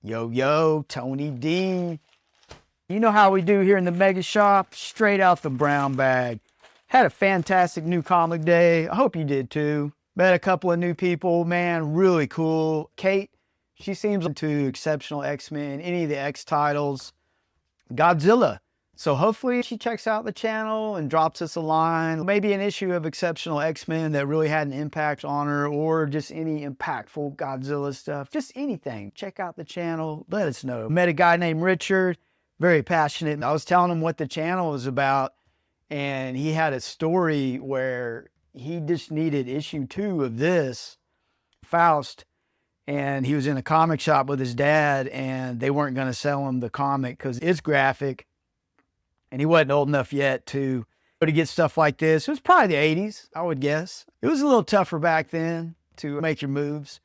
Yo, yo, Tony D. You know how we do here in the Mega Shop? Straight out the brown bag. Had a fantastic new comic day. I hope you did too. Met a couple of new people, man, really cool. Kate, she seems into Exceptional X-Men, any of the X titles. Godzilla. So hopefully she checks out the channel and drops us a line. Maybe an issue of Exceptional X-Men that really had an impact on her, or just any impactful Godzilla stuff. Just anything. Check out the channel. Let us know. Met a guy named Richard, very passionate. I was telling him what the channel was about, and he had a story where he just needed issue 2 of this, Faust, and he was in a comic shop with his dad, and they weren't going to sell him the comic because it's graphic, and he wasn't old enough yet to get stuff like this. It was probably the 80s, I would guess. It was a little tougher back then to make your moves,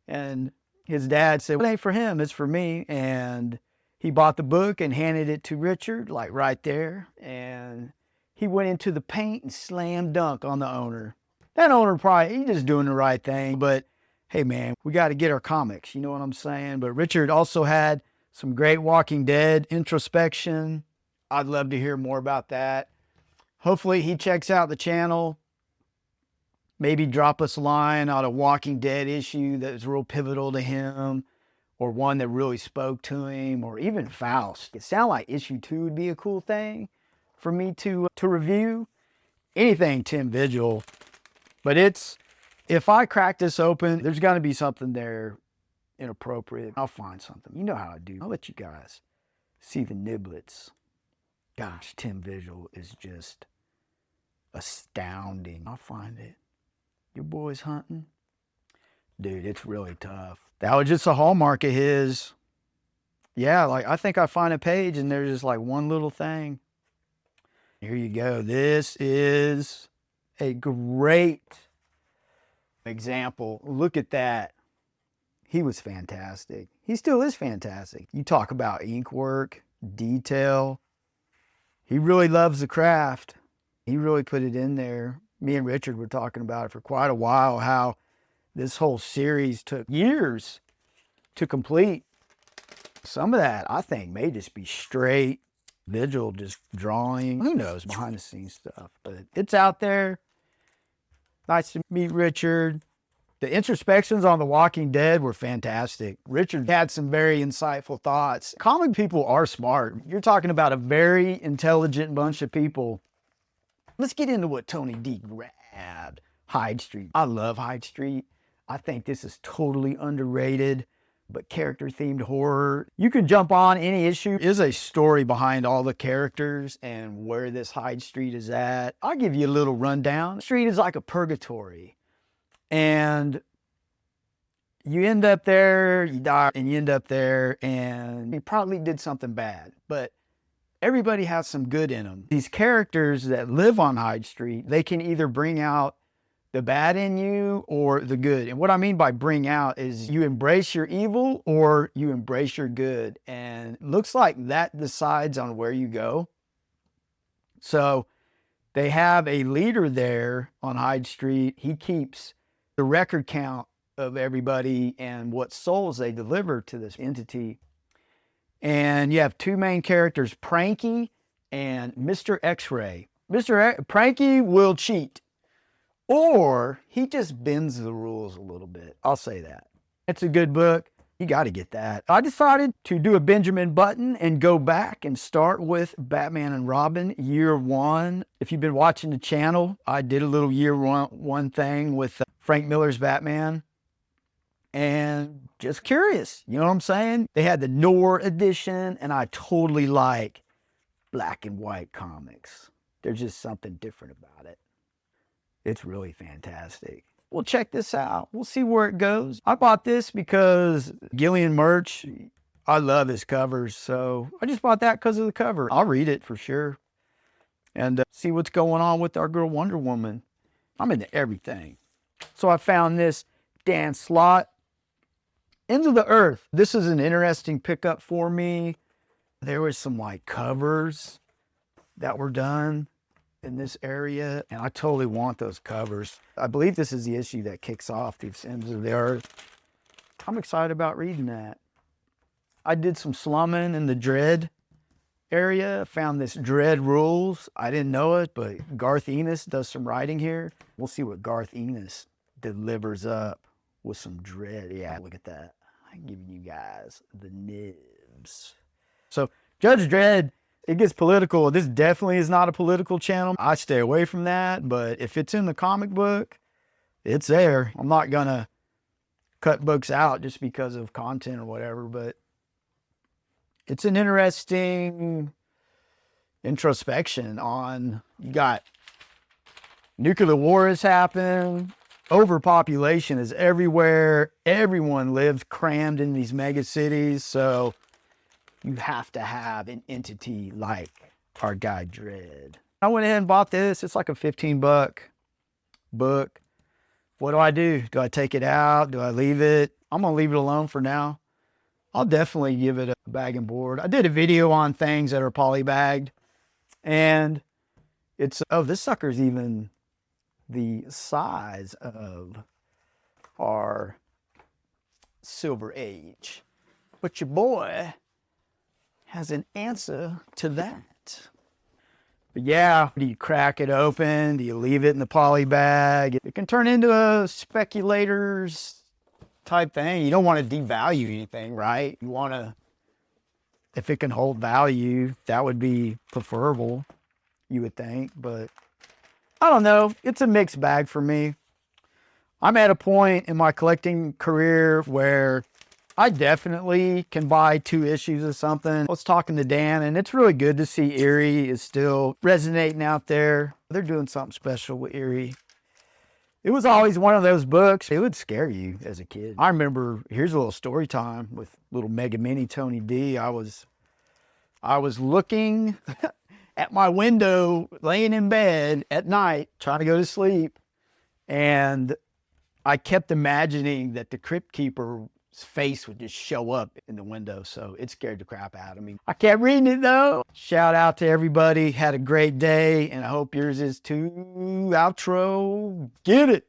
and his dad said, well, it ain't for him, it's for me, and he bought the book and handed it to Richard, like right there, and he went into the paint and slam dunk on the owner. That owner probably, he's just doing the right thing, but hey man, we got to get our comics, you know what I'm saying? But Richard also had some great Walking Dead introspection. I'd love to hear more about that. Hopefully he checks out the channel. Maybe drop us a line on a Walking Dead issue that was real pivotal to him, or one that really spoke to him, or even Faust. It sounded like issue 2 would be a cool thing for me to review. Anything Tim Vigil. But if I crack this open, there's got to be something there inappropriate. I'll find something. You know how I do. I'll let you guys see the niblets. Gosh, Tim Vigil is just astounding. I'll find it. Your boy's hunting. Dude, it's really tough. That was just a hallmark of his. Yeah, like I think I find a page and there's just like one little thing. Here you go. This is a great example. Look at that. He was fantastic. He still is fantastic. You talk about ink work, detail. He really loves the craft. He really put it in there. Me and Richard were talking about it for quite a while, how this whole series took years to complete. Some of that, I think, may just be straight Vigil, just drawing. Who knows, behind the scenes stuff. But it's out there. Nice to meet Richard. The introspections on The Walking Dead were fantastic. Richard had some very insightful thoughts. Comic people are smart. You're talking about a very intelligent bunch of people. Let's get into what Tony D grabbed. Hyde Street. I love Hyde Street. I think this is totally underrated, but character-themed horror. You can jump on any issue. There is a story behind all the characters and where this Hyde Street is at. I'll give you a little rundown. The street is like a purgatory. And you end up there, you die, and you end up there, and you probably did something bad. But everybody has some good in them. These characters that live on Hyde Street, they can either bring out the bad in you or the good. And what I mean by bring out is you embrace your evil or you embrace your good. And it looks like that decides on where you go. So they have a leader there on Hyde Street. He keeps the record count of everybody and what souls they deliver to this entity. And you have two main characters, Pranky and Mr. X-Ray. Pranky will cheat, or he just bends the rules a little bit. I'll say that. It's a good book. You got to get that. I decided to do a Benjamin Button and go back and start with Batman and Robin year 1. If you've been watching the channel, I did a little year one thing with Frank Miller's Batman. And just curious, you know what I'm saying? They had the Noir edition, and I totally like black and white comics. There's just something different about it. It's really fantastic. Well, check this out. We'll see where it goes. I bought this because Guillem merch, I love his covers. So I just bought that because of the cover. I'll read it for sure. And see what's going on with our girl Wonder Woman. I'm into everything. So I found this Dan Slott, Into the Earth. This is an interesting pickup for me. There was some like covers that were done in this area, and I totally want those covers. I believe this is the issue that kicks off these Ends of the Earth. I'm excited about reading that. I did some slumming in the Dredd area. Found this Dredd Rules. I didn't know it, but Garth Ennis does some writing here. We'll see what Garth Ennis delivers up with some Dredd. Yeah, look at that. I'm giving you guys the nibs. So Judge Dredd, it gets political. This definitely is not a political channel. I stay away from that, but if it's in the comic book, it's there. I'm not gonna cut books out just because of content or whatever, but it's an interesting introspection on, you got nuclear war has happened, overpopulation is everywhere, everyone lives crammed in these mega cities, so you have to have an entity like our guy Dredd. I went ahead and bought this. It's like a $15 book. What do? Do I take it out? Do I leave it? I'm gonna leave it alone for now. I'll definitely give it a bag and board. I did a video on things that are polybagged, and it's, oh, this sucker's even the size of our Silver Age. But your boy has an answer to that. But yeah, do you crack it open? Do you leave it in the poly bag? It can turn into a speculator's type thing. You don't want to devalue anything, right? You want to, if it can hold value, that would be preferable, you would think. But I don't know. It's a mixed bag for me. I'm at a point in my collecting career where I definitely can buy 2 issues of something. I was talking to Dan, and it's really good to see Eerie is still resonating out there. They're doing something special with Eerie. It was always one of those books, it would scare you as a kid. I remember, here's a little story time with little Mega Mini Tony D. I was looking at my window, laying in bed at night, trying to go to sleep, and I kept imagining that the Crypt Keeper's face would just show up in the window, so it scared the crap out of me. I kept reading it though. Shout out to everybody. Had a great day, and I hope yours is too. Outro. Get it.